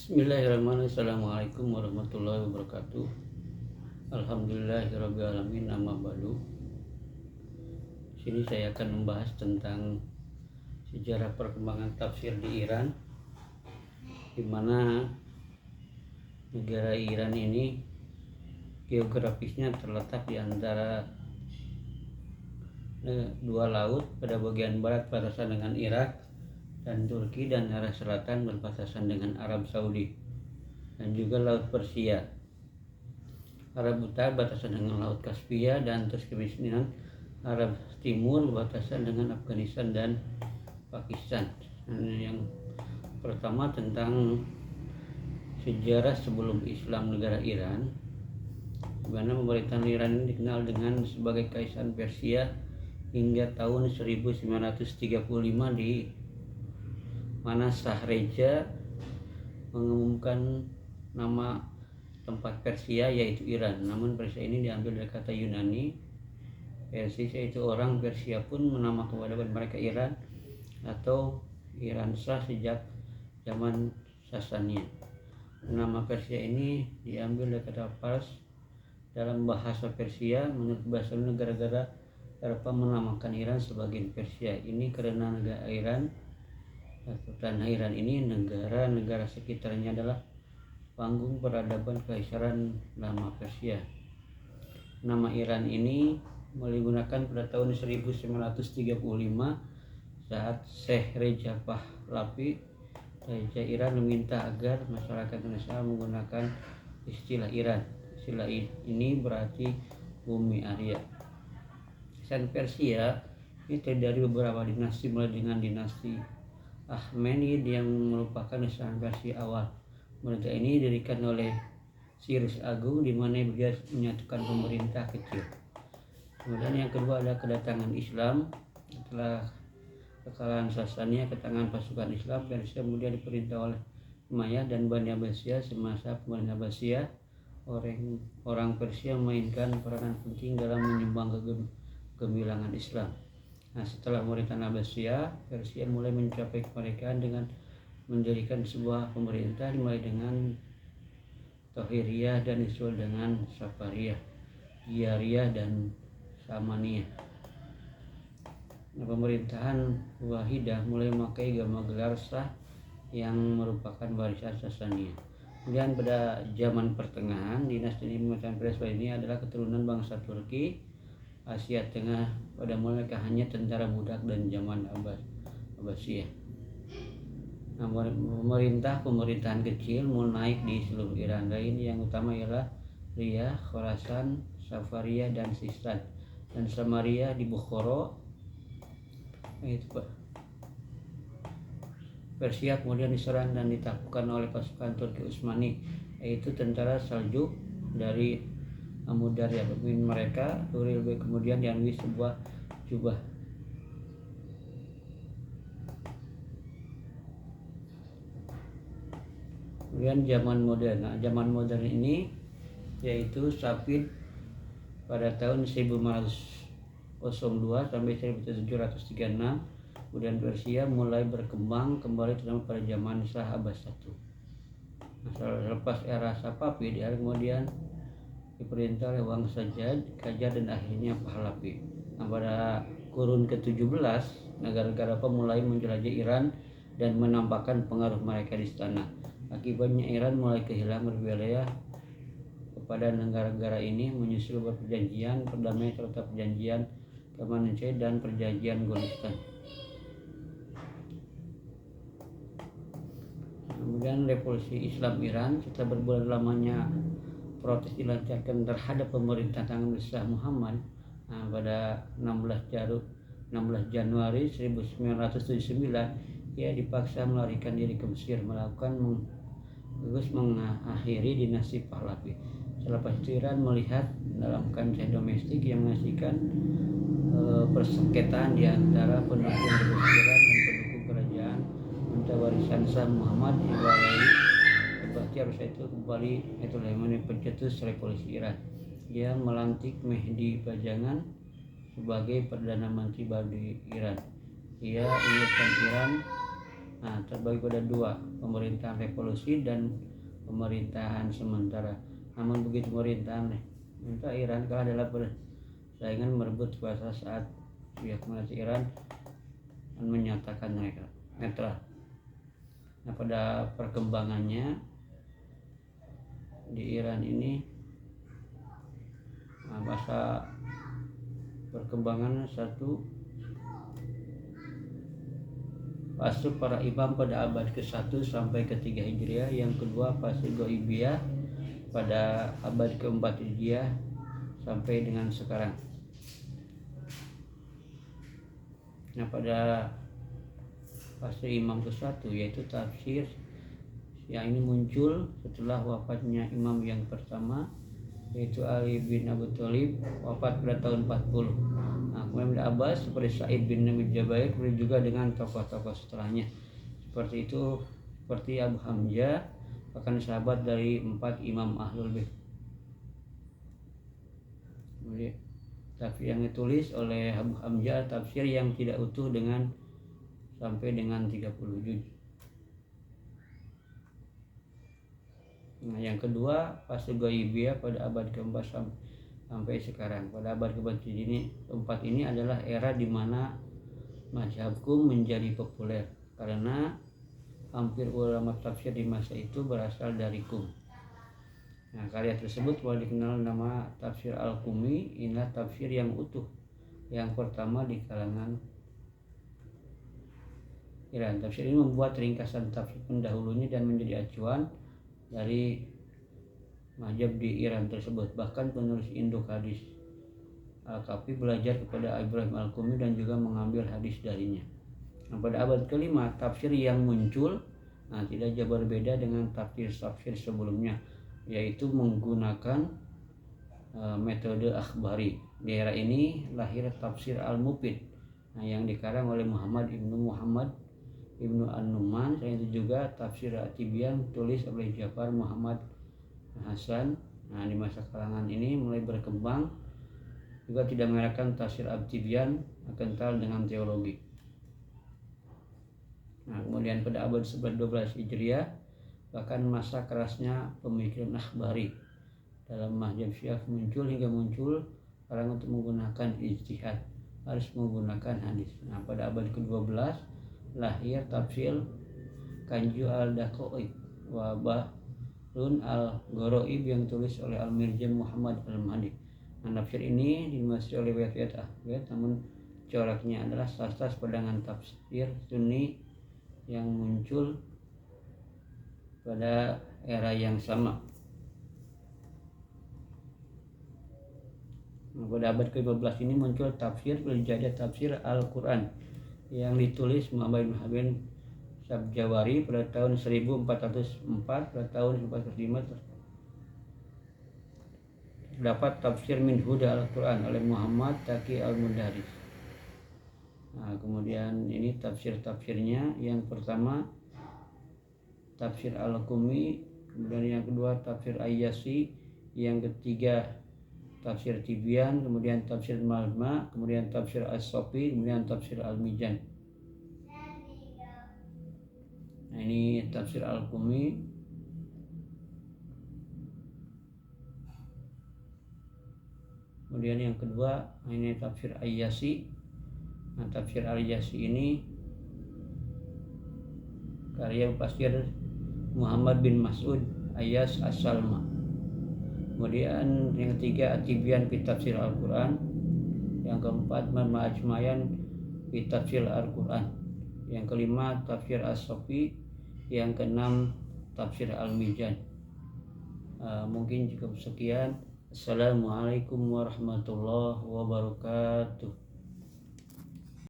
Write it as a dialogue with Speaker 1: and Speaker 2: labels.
Speaker 1: Bismillahirrahmanirrahim. Assalamualaikum warahmatullahi wabarakatuh. Alhamdulillahirrabbilalamin. Amma ba'du. Sini saya akan membahas tentang sejarah perkembangan tafsir di Iran, di mana negara Iran ini geografisnya terletak di antara dua laut. Pada bagian barat berbatasan dengan Irak dan Turki, dan arah selatan berbatasan dengan Arab Saudi dan juga Laut Persia. Arab Utara berbatasan dengan Laut Kaspia, dan Turkmenistan. Arab Timur berbatasan dengan Afghanistan dan Pakistan. Yang pertama tentang sejarah sebelum Islam negara Iran, di mana pemerintahan Iran ini dikenal dengan sebagai Kaisaran Persia hingga tahun 1935, di mana Shah-Reza mengumumkan nama tempat Persia yaitu Iran. Namun Persia ini diambil dari kata Yunani Persis, yaitu orang Persia pun menamakan kepada mereka Iran atau Iran Shah sejak zaman Sasania. Nama Persia ini diambil dari kata Pars dalam bahasa Persia. Menurut bahasa negara-negara Eropa menamakan Iran sebagai Persia. Ini karena negara Iran atau tanah Iran ini, negara-negara sekitarnya adalah panggung peradaban Kaisaran lama Persia. Nama Iran ini mulai digunakan pada tahun 1935 saat Syekh Reza Pahlavi, Raja Iran, meminta agar masyarakat Indonesia menggunakan istilah Iran. Istilah ini berarti bumi Arya. Kaisaran Persia ini terdiri dari beberapa dinasti, mulai dengan dinasti Ahmenid yang merupakan Kaisaran Persia awal. Pemerintah ini didirikan oleh Cyrus Agung, di mana dia menyatukan pemerintah kecil. Kemudian yang kedua adalah kedatangan Islam. Setelah kekalahan Sasania ke tangan pasukan Islam, Persia kemudian diperintah oleh Umayyad dan Bani Abbasiyah. Semasa pemerintahan Abbasiyah, orang Persia memainkan peranan penting dalam menyumbang kegemilangan Islam. Setelah pemerintahan Abbasiyah, Persia mulai mencapai kemerdekaan dengan mendirikan sebuah pemerintah, dimulai dengan Tohiriyah dan disusul dengan Safariyah, Giyariyah dan Samaniyah. Pemerintahan Wahidah mulai memakai gelar Shah yang merupakan warisan Sasania. Kemudian pada zaman pertengahan, dinasti pemerintahan Persia ini adalah keturunan bangsa Turki, Asia Tengah. Pada mulanya hanya tentara budak dan zaman Abbasiyah. Pemerintahan kecil mulai naik di seluruh Iran. Lain yang utama ialah Riyah, Khorasan, Safaria dan Sistan, dan Samaria di Bukhara. Persia kemudian diserang dan ditaklukkan oleh pasukan Turki Utsmani, yaitu tentara Saljuk dari Amudarya. Pemimpin mereka Turil kemudian diambil sebuah jubah. Kemudian zaman modern ini yaitu Safid pada tahun 1502 sampai 1736. Kemudian Persia mulai berkembang kembali terutama pada zaman Shah Abbas I. Selepas era Safavid, kemudian diperintah oleh Wang Sajjad, Qajar, dan akhirnya Pahlavi. Pada kurun ke-17, negara-negara mulai menjelajah Iran dan menampakkan pengaruh mereka di sana. Akibatnya Iran mulai kehilangan wilayah kepada negara-negara ini, menyusul perjanjian perdamaian serta perjanjian Kermanshah dan perjanjian Golestan. Kemudian revolusi Islam Iran. Setelah berbulan lamanya protes dilancarkan terhadap pemerintahan Shah Muhammad, pada 16 Januari 1979 ia dipaksa melarikan diri ke Mesir, mengakhiri dinasti Pahlavi. Selepas itu Iran melihat dalam kancah domestik yang menyaksikan persengketaan di antara pendukung Iran dan pendukung kerajaan minta warisan Shah Muhammad harus itu kembali. Itulah yang pencetus revolusi Iran. Dia melantik Mehdi Pajangan sebagai Perdana Menteri baru di Iran. Ia ingatkan Iran terbagi pada dua, pemerintahan revolusi dan pemerintahan sementara. Namun begitu pemerintahan Iran kalah adalah persaingan merebut kuasa saat pihak komunis Iran menyatakan netral. Pada perkembangannya di Iran ini, masa perkembangan satu, fase para imam pada abad ke-1 sampai ke-3 Hijriah. Yang kedua, fase Ghaibiyah pada abad ke-4 Hijriah sampai dengan sekarang. Pada fase imam ke-1 yaitu tafsir, yang ini muncul setelah wafatnya imam yang pertama yaitu Ali bin Abi Thalib, wafat pada tahun 40. Kemudian ada Abbas seperti Sa'id bin Nabi Jabair, kemudian juga dengan tokoh-tokoh setelahnya seperti itu, seperti Abu Hamzah, bahkan sahabat dari 4 imam Ahlul Bait. Kemudian tafsir yang ditulis oleh Abu Hamzah, tafsir yang tidak utuh dengan sampai dengan 30 juz. Yang kedua, fase Ghaibiyah pada abad ke-4 sampai sekarang. Pada abad ke-4 ini adalah era di mana mazhab qum menjadi populer karena hampir ulama tafsir di masa itu berasal dari qum. Karya tersebut boleh dikenal nama tafsir Al-Qumi. Inilah tafsir yang utuh yang pertama di kalangan Iran. Tafsir ini membuat ringkasan tafsir pendahulunya dan menjadi acuan dari mazhab di Iran tersebut. Bahkan penulis induk hadis Al-Kafi belajar kepada Ibrahim Al-Qumi dan juga mengambil hadis darinya. Pada abad ke-5, tafsir yang muncul tidak jauh berbeda dengan tafsir sebelumnya, yaitu menggunakan metode akhbari. Di era ini lahir tafsir Al-Mufid yang dikarang oleh Muhammad Ibnu An-Numan. Selain itu juga tafsir At-Tibyan tulis oleh Ja'far Muhammad Hasan. Di masa kalangan ini mulai berkembang juga tidak mengarahkan tafsir At-Tibyan kental dengan teologi. Kemudian pada abad 12 Hijriah, bahkan masa kerasnya pemikiran akhbari dalam mazhab Syiah muncul hingga muncul orang untuk menggunakan ijtihad, harus menggunakan hadis. Pada abad ke-12 lahir tafsir Kanju Al-Daqaiq wa Bahrun Al-Gharaib yang tulis oleh Al-Mirza Muhammad Al-Mahdi. Tafsir ini dimasukkan oleh riwayat Ahmad, namun coraknya adalah sastra pedangan tafsir Sunni yang muncul pada era yang sama. Pada abad ke-12 ini muncul tafsir berjaya tafsir Al-Quran yang ditulis Muhammad bin Habib Sabjawari pada tahun 1404. Pada tahun 1405 terdapat tafsir Min Huda Al-Quran oleh Muhammad Taqi Al-Mudaris. Kemudian ini tafsir-tafsirnya. Yang pertama tafsir Al-Qumi, kemudian yang kedua tafsir Ayyasi, yang ketiga tafsir Tibyan, kemudian tafsir Malma, kemudian tafsir As-Sofi, kemudian tafsir Al-Mizan. Ini tafsir Al-Qumi. Kemudian yang kedua ini tafsir Ayyasi. Tafsir Al-Ayyasi ini karya pasir Muhammad bin Mas'ud Ayyas As-Salma. Kemudian yang ketiga At-Tibyan fi Tafsir Al-Quran. Yang keempat Marma Ajmayan fi Tafsir Al-Quran. Yang kelima tafsir As-Sofi. Yang keenam tafsir Al-Mizan. Mungkin cukup sekian. Assalamualaikum warahmatullahi wabarakatuh.